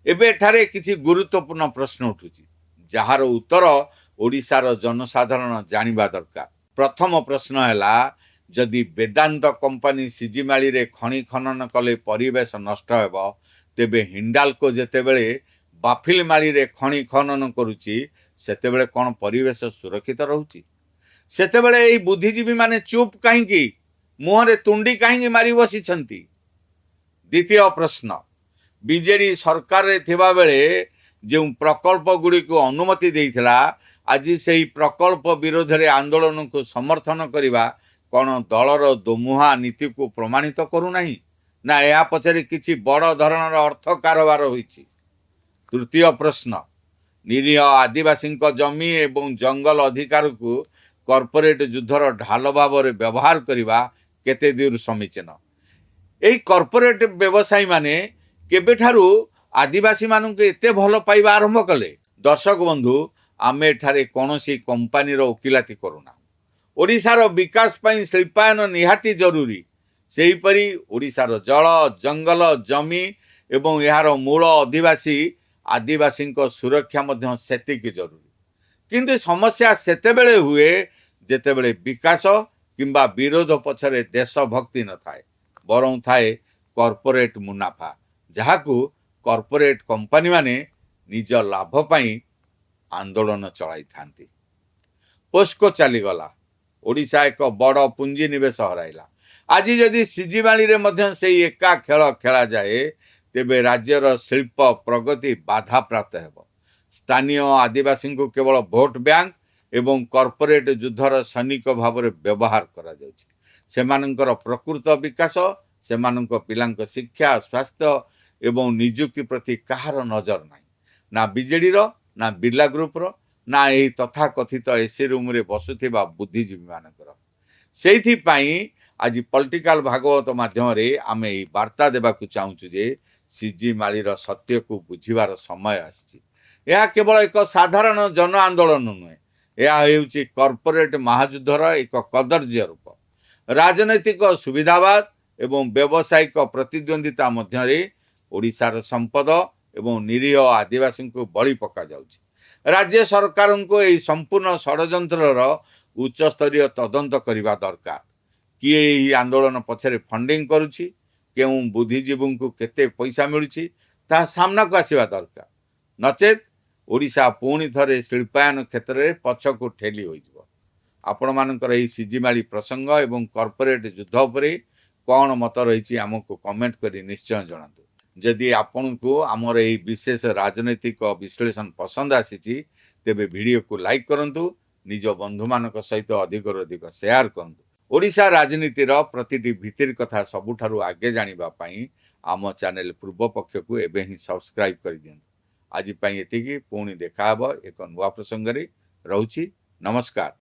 एबे एठारे किछि गुरुत्वपूर्ण प्रश्न उठुछि जार उत्तर ओडिशार जनसाधारण जानिबा दरकार। प्रथम प्रश्न हैला जदि वेदांत कंपनी सिजिमाली रे खनि खनन कले परिवेश नष्ट हेब तेबे हिंडाल्को जेतेबेले बाफिलमाली रे खनि खनन करुछि सेतेबेले कोन परिवेश सुरक्षित रहउछि? सेतेबेले एई बुद्धिजीवी माने चुप काहेकि मुहरे तुंडी काहेकि मारी बसिछंती? द्वितीय प्रश्न बीजेडी सरकार रे थिबा बेले जो प्रकल्प गुड़ी को अनुमति देइथिला आज से प्रकल्प विरोध रे आंदोलन को समर्थन करने कौन दलर दोमुहा नीति को प्रमाणित करू नहीं ना या पछरे किछि बड़ धरणर अर्थ कारोबार होइछि। तृतीय प्रश्न निरीह आदिवासी जमी एवं जंगल अधिकार को कॉर्पोरेट युद्धर ढाल भाव में व्यवहार करने केते दूर समीचीन? यही कॉर्पोरेट व्यवसायी माने केबेठारू आदिवासी मानक एते भल पाइबा आरंभ कले? दर्शक बंधु आमे एठारे कौनसी कंपानीर ओकिलाती करूना। ओडिशार विकास पई शिल्पायन निहाती जरूरी। सेहीपरि ओडिशार जल जंगल जमी एवं यार मूल आदिवासी सुरक्षा मध्य सेतिकी जरूरी। किंतु समस्या सेतेबेले हुए जेतेबेले विकास किंबा विरोध पछरे देशभक्ति न थाए बरं थाए कॉर्पोरेट मुनाफा जहाकू कॉर्पोरेट कंपनी माने निज लाभ पाई आंदोलन चलाई थांती। पोस्को चलीगला ओडिशा एक बड़ पुंजी निवेश हराइला। आज जदि सिजिमाली रे मध्य से एका खेल खेला जाए तेबे राज्यर शिल्प प्रगति बाधा प्राप्त हेब। स्थानीय आदिवासी को केवल भोट बैंक एवं कॉर्पोरेट युद्धर सैनिक भाव में व्यवहार करा जाउछि। सेमानंकर प्रकृत विकास सेमानंक पिलांक शिक्षा स्वास्थ्य एवं नियुक्ति प्रति कहार नजर ना ना बीजेडी ना बिरला ग्रुप ना यही तथाकथित एसी रूम रे बसुथिबा बुद्धिजीवी मानकर। सेइथि पई आज पॉलिटिकल भागवत माध्यम रे आमे ई वार्ता देबाकू चाहूछु जे सिजिमालीर सत्य को बुझिबार समय आछि। यह केवल एक साधारण जन आंदोलन नुहे, यह हेउछि कॉर्पोरेट महायुद्धर एक कदर्य रूप। राजनैतिक सुविधावाद एवं व्यावसायिक प्रतिद्वंदिता मध्य ओडिशार संपद एवं निरीह आदिवासी को बलि पका जाउछि। राज्य सरकार को यह संपूर्ण षड्यंत्रर उच्च स्तरीय तदंत करने दरकार। किए यही आंदोलन पछरे फंडिंग करुछि, केउं बुद्धिजीवी को केते पैसा मिलुछि ता सामना को आसीबा दरकार। नचेत ओडिशा पुणी थरे शिल्पायन क्षेत्र में पछकु ठेली होइजिवो। आपण मानकर यही सिजिमाली प्रसंग एवं कॉर्पोरेट युद्ध उपरे कौन मत रही आमको कमेंट करी निश्चय जनातु। जदि आपण को आमर यही विशेष राजनैतिक विश्लेषण पसंद आसी तेबे वीडियो को लाइक करंतु, निज बंधु मानक सहित अधिक अधिक शेयर करंतु। ओडिशा राजनीतिर प्रतिटी भितिर कथा सबुठारु आगे जानिबा पई आम चैनल पूर्व पक्ष को एबे ही सब्सक्राइब कर दियंतु। आज पई एतिकी पुणी देखा हबो एक नुवा प्रसंग रे। रहउछि नमस्कार।